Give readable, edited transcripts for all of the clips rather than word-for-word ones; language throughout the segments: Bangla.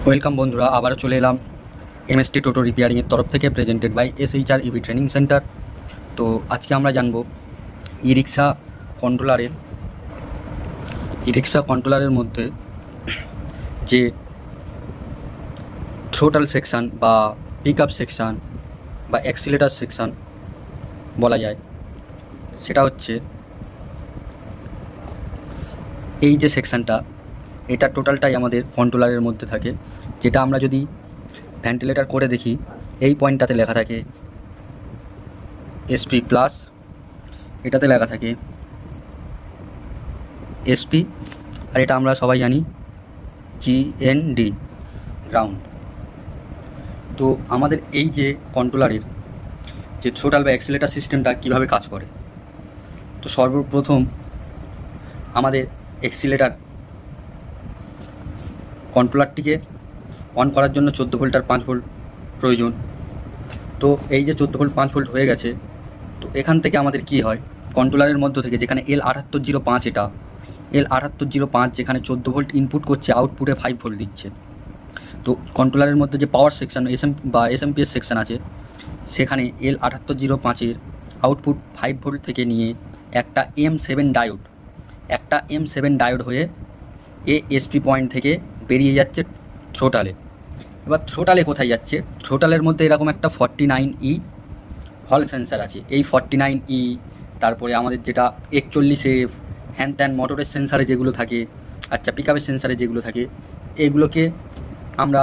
ওয়েলকাম বন্ধুরা, আবারও চলে এলাম এমএসটি টোটো রিপেয়ারিংয়ের তরফ থেকে, presented by SHR EV training centre. তো আজকে আমরা জানব ই রিক্সা কন্ট্রোলারের মধ্যে যে থ্রোটল সেকশান বা পিক আপ সেকশান বা অ্যাক্সিলেটার সেকশান বলা যায়, সেটা হচ্ছে এই যে সেকশানটা, এটা টোটালটাই আমাদের কন্ট্রোলারের মধ্যে থাকে। যেটা আমরা যদি ভেন্টিলেটর করে দেখি, এই পয়েন্টটাতে লেখা থাকে SP প্লাস, এটাতে লেখা থাকে SP, আর এটা আমরা সবাই জানি GND, গ্রাউন্ড। তো আমাদের এই যে কন্ট্রোলারের যে থ্রোটল বা অ্যাক্সিলেটার সিস্টেমটা কীভাবে কাজ করে, তো সর্বপ্রথম আমাদের অ্যাক্সিলেটার কন্ট্রোলারটিকে অন করার জন্য 14 ভোল্ট আর 5 ভোল্ট প্রয়োজন। তো এই যে 14 ভোল্ট 5 ভোল্ট হয়ে গেছে, তো এখান থেকে আমাদের কি হয়, কন্ট্রোলারের মধ্য থেকে যেখানে L7805, এটা L7805 যেখানে 14 ভোল্ট ইনপুট করছে, আউটপুটে 5 ভোল্ট দিচ্ছে। তো কন্ট্রোলারের মধ্যে যে পাওয়ার সেকশন SMPS সেকশন আছে, সেখানে L7805-এর আউটপুট 5 ভোল্ট থেকে নিয়ে একটা M7 ডায়োড হয়ে SP পয়েন্ট থেকে বেরিয়ে যাচ্ছে থ্রোটালে। এবার থ্রোটালে কোথায় যাচ্ছে, থ্রোটালের মধ্যে এরকম একটা 49E হল সেন্সার আছে। এই 49E, তারপরে আমাদের যেটা 41F, হ্যান ত্যান মোটরের সেন্সারে যেগুলো থাকে, আচ্ছা পিকআপের সেন্সারে যেগুলো থাকে, এগুলোকে আমরা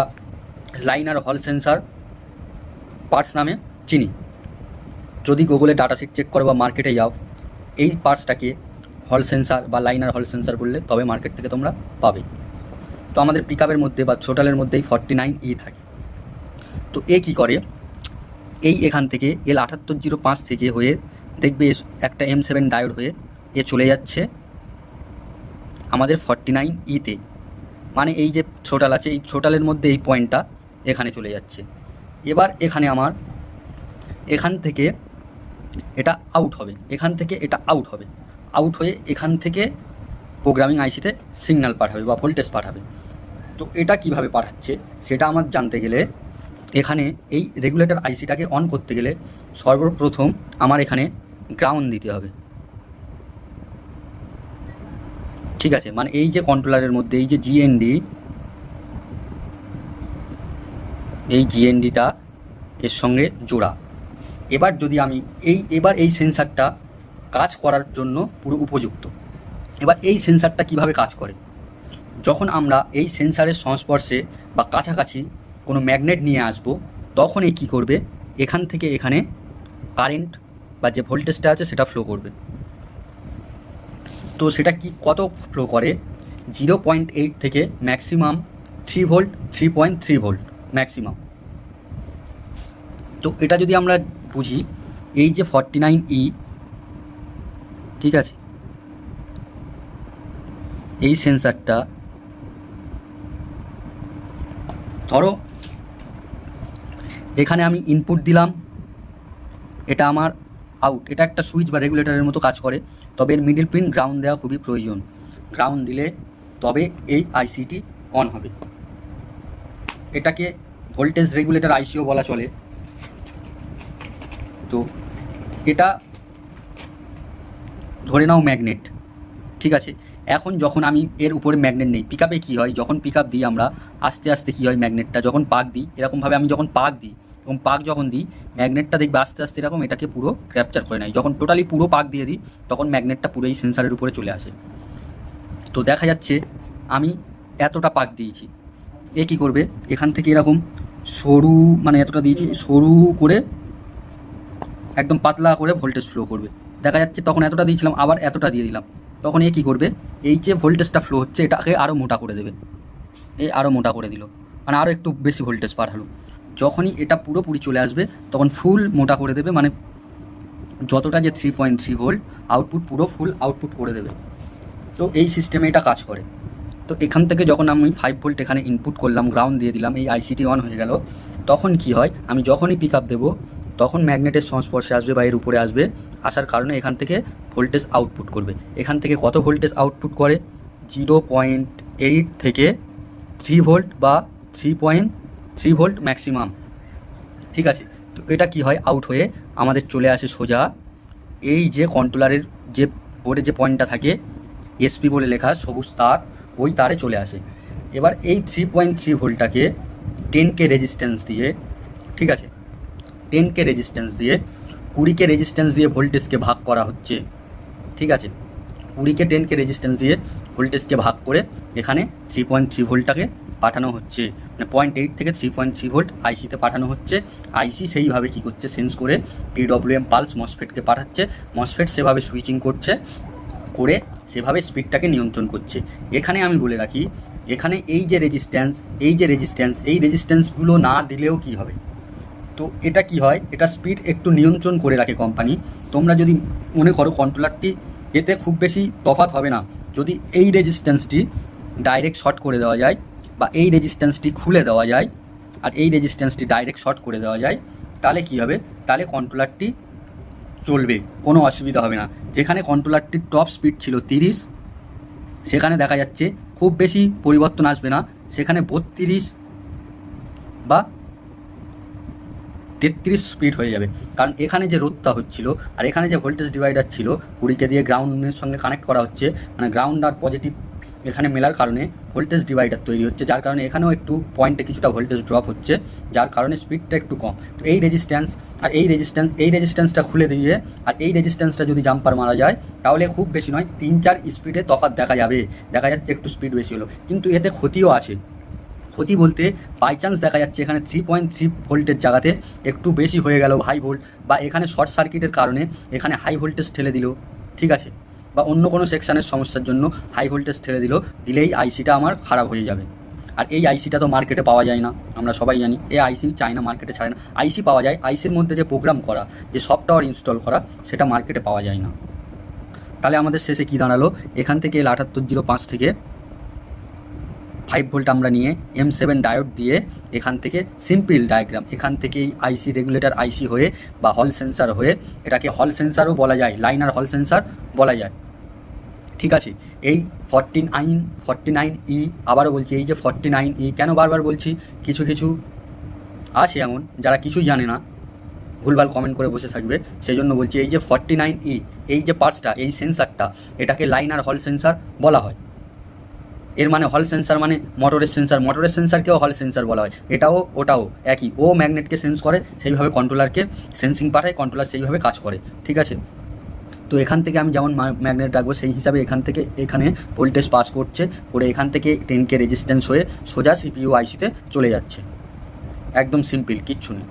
লাইনার হল সেন্সার পার্টস নামে চিনি। যদি গুগলে ডাটাশিট চেক করো বা মার্কেটে যাও, এই পার্টসটাকে হল সেন্সার বা লাইনার হল সেন্সার বললে তবে মার্কেট থেকে তোমরা পাবে। তো আমাদের পিকআপের মধ্যে বা থ্রোটালের মধ্যেই 49E থাকে। তো এ কী করে, এখান থেকে L7805 থেকে হয়ে দেখবে একটা M7 ডায়োড হয়ে চলে যাচ্ছে আমাদের 49E-তে। মানে এই যে থ্রোটাল আছে, এই থ্রোটালের মধ্যে এই পয়েন্টটা এখানে চলে যাচ্ছে। এবার এখানে আমার এখান থেকে এটা আউট হবে, আউট হয়ে এখান থেকে প্রোগ্রামিং আইসিতে সিগন্যাল পাঠাবে বা ভোল্টেজ পাঠাবে। তো এটা কিভাবে পাঠাচ্ছে সেটা আমার জানতে গেলে, এখানে এই রেগুলেটর আইসিটাকে অন করতে গেলে সর্বপ্রথম আমার এখানে গ্রাউন্ড দিতে হবে। ঠিক আছে, মানে এই যে কন্ট্রোলারের মধ্যে এই যে GNDটা এর সঙ্গে জোড়া। এবার যদি আমি এই সেন্সারটা কাজ করার জন্য পুরো উপযুক্ত। এবার এই সেন্সারটা কিভাবে কাজ করে, যখন আমরা এই সেন্সারের সংস্পর্শে বা কাছাকাছি কোনো ম্যাগনেট নিয়ে আসব, তখন এই কী করবে, এখান থেকে এখানে কারেন্ট বা যে ভোল্টেজটা আছে সেটা ফ্লো করবে। তো সেটা কত ফ্লো করে, 0.8 থেকে ম্যাক্সিমাম 3 ভোল্ট, 3.3 ভোল্ট ম্যাক্সিমাম। তো এটা যদি আমরা বুঝি, এই যে 49E, ঠিক আছে, এই সেন্সারটা ধরো এখানে আমি ইনপুট দিলাম, এটা আমার আউট। এটা একটা সুইচ বা রেগুলেটরের মতো কাজ করে, তবে এর মিডিল পিন গ্রাউন্ড দেওয়া খুবই প্রয়োজন। গ্রাউন্ড দিলে তবে এই আইসিটি অন হবে। এটাকে ভোল্টেজ রেগুলেটর আইসিও বলা চলে। তো এটা ধরে নাও ম্যাগনেট, ঠিক আছে। এখন যখন আমি এর উপরে ম্যাগনেট নেই, পিকআপে কী হয়, যখন পিকআপ দিই আমরা আস্তে আস্তে কী হয়, ম্যাগনেটটা যখন পাক দিই, এরকমভাবে আমি যখন পাক দিই এবং পাক যখন দিই, ম্যাগনেটটা দেখবে আস্তে আস্তে এরকম এটাকে পুরো ক্যাপচার করে নেয়। যখন টোটালি পুরো পাক দিয়ে দিই, তখন ম্যাগনেটটা পুরো এই সেন্সারের উপরে চলে আসে। তো দেখা যাচ্ছে আমি এতটা পাক দিয়েছি, এ কী করবে, এখান থেকে এরকম সরু, মানে এতটা দিয়েছি সরু করে একদম পাতলা করে ভোল্টেজ ফ্লো করবে। দেখা যাচ্ছে তখন এতটা দিয়েছিলাম, আবার এতটা দিয়ে দিলাম, তখন এ কী করবে, এই যে ভোল্টেজটা ফ্লো হচ্ছে এটাকে আরও মোটা করে দেবে। আরও মোটা করে দিল, মানে আরও একটু বেশি ভোল্টেজ পাঠালো। যখনই এটা পুরোপুরি চলে আসবে, তখন ফুল মোটা করে দেবে, মানে যতটা যে 3.3 ভোল্ট আউটপুট, পুরো ফুল আউটপুট করে দেবে। তো এই সিস্টেমে এটা কাজ করে। তো এখান থেকে যখন আমি 5 ভোল্ট এখানে ইনপুট করলাম, গ্রাউন্ড দিয়ে দিলাম, এই আইসিটি অন হয়ে গেল। তখন কি হয়, আমি যখনই পিক আপ দেবো, তখন ম্যাগনেটের সংস্পর্শে আসবে বা এর উপরে আসবে, আসার কারণে এখান থেকে ভোল্টেজ আউটপুট করবে। এখান থেকে কত ভোল্টেজ আউটপুট করে, 0.8 থেকে 3 ভোল্ট বা 3.3 ভোল্ট ম্যাক্সিমাম। ঠিক আছে, তো এটা কি হয়, আউট হয়ে আমাদের চলে আসে সোজা এই যে কন্ট্রোলারের যে বোর্ডে যে পয়েন্টটা থাকে এসপি বলে লেখা সবুজ তার, ওই তারে চলে আসে। এবার এই 3.3 ভোল্টটাকে 10K রেজিস্ট্যান্স দিয়ে, ঠিক আছে, 10K রেজিস্ট্যান্স দিয়ে 20K রেজিস্ট্যান্স দিয়ে ভোল্টেজকে ভাগ করা হচ্ছে। ঠিক আছে, 20K 10K রেজিস্ট্যান্স দিয়ে ভোল্টেজকে ভাগ করে এখানে 3.3 ভোল্টটাকে পাঠানো হচ্ছে, মানে 0.8 থেকে 3.3 ভোল্ট আইসিতে পাঠানো হচ্ছে। আইসি সেইভাবে কী করছে, সেন্স করে পিডব্লিউএম পালস মসফেটকে পাঠাচ্ছে, মসফেট সেভাবে সুইচিং করছে, করে সেভাবে স্পিডটাকে নিয়ন্ত্রণ করছে। এখানে আমি বলে রাখি, এখানে এই যে রেজিস্ট্যান্সগুলো না দিলেও কি হবে, তো এটা কি হয়, এটা স্পিড একটু নিয়ন্ত্রণ করে রাখে কোম্পানি। তোমরা যদি মনে করো কন্ট্রোলারটি এতে খুব বেশি তফাৎ হবে না, যদি এই রেজিস্ট্যান্সটি ডাইরেক্ট শর্ট করে দেওয়া যায় বা এই রেজিস্ট্যান্সটি খুলে দেওয়া যায় আর এই রেজিস্ট্যান্সটি ডাইরেক্ট শর্ট করে দেওয়া যায়, তাহলে কি হবে, তাহলে কন্ট্রোলারটি চলবে, কোনো অসুবিধা হবে না। যেখানে কন্ট্রোলারটির টপ স্পিড ছিল 30, সেখানে দেখা যাচ্ছে খুব বেশি পরিবর্তন আসবে না, সেখানে 32 বা 33 স্পিড হয়ে যাবে। কারণ এখানে যে রোধটা হচ্ছিল আর এখানে যে ভোল্টেজ ডিভাইডার ছিল 20K দিয়ে গ্রাউন্ডের সঙ্গে কানেক্ট করা হচ্ছে, মানে গ্রাউন্ড আর পজিটিভ এখানে মেলার কারণে ভোল্টেজ ডিভাইডার তৈরি হচ্ছে, যার কারণে এখানেও একটু পয়েন্টে কিছুটা ভোল্টেজ ড্রপ হচ্ছে, যার কারণে স্পিডটা একটু কম। তো এই রেজিস্ট্যান্সটা খুলে দিয়ে আর এই রেজিস্ট্যান্সটা যদি জাম্পার মারা যায়, তাহলে খুব বেশি নয় 3-4 স্পিডে তফাৎ দেখা যাচ্ছে একটু স্পিড বেশি হলো, কিন্তু এতে ক্ষতিও আছে। ক্ষতি বলতে বাই চান্স দেখা যাচ্ছে এখানে 3.3 ভোল্টের জায়গাতে একটু বেশি হয়ে গেল হাই ভোল্ট, বা এখানে শর্ট সার্কিটের কারণে এখানে হাই ভোল্টেজ ঠেলে দিল, ঠিক আছে, বা অন্য কোনো সেকশানের সমস্যার জন্য হাই ভোল্টেজ ঠেলে দিলেই আইসিটা আমার খারাপ হয়ে যাবে। আর এই আইসিটা তো মার্কেটে পাওয়া যায় না, আমরা সবাই জানি এই আইসি চায়না মার্কেটে ছাড়ে না। আইসি পাওয়া যায়, আইসির মধ্যে যে প্রোগ্রাম করা, যে সফটওয়্যার ইনস্টল করা, সেটা মার্কেটে পাওয়া যায় না। তাহলে আমাদের শেষে কি দাঁড়ালো, এখান থেকে L7805 থেকে 5 ভোল্ট আমরা নিয়ে M7 ডায়োড দিয়ে এখান থেকে সিম্পল ডায়াগ্রাম, এখান থেকেই আইসি রেগুলেটর আইসি হয়ে বা হল সেন্সার হয়ে, এটাকে হল সেন্সারও বলা যায়, লাইনার হল সেন্সার বলা যায়। ঠিক আছে, এই 49E, আবারও বলছি এই যে 49E, কেন বারবার বলছি, কিছু আছে এমন যারা কিছুই জানে না, ভুলভাল কমেন্ট করে বসে থাকবে, সেই জন্য বলছি এই যে 49E, এই যে পার্টসটা, এই সেন্সারটা, এটাকে লাইনার হল সেন্সার বলা হয়। এর মানে হল সেন্সার মানে মোটরের সেন্সারকেও হল সেন্সার বলা হয়, এটাও ওটাও একই, ও ম্যাগনেটকে সেন্স করে, সেইভাবে কন্ট্রোলারকে সেন্সিং পাঠায়, কন্ট্রোলার সেইভাবে কাজ করে। ঠিক আছে, তো এখান থেকে আমি যেমন ম্যাগনেট রাখবো সেই হিসাবে এখান থেকে এখানে ভোল্টেজ পাস করছে, করে এখান থেকে 10K রেজিস্ট্যান্স হয়ে সোজা CPU আইসিতে চলে যাচ্ছে, একদম সিম্পল, কিচ্ছু নেই।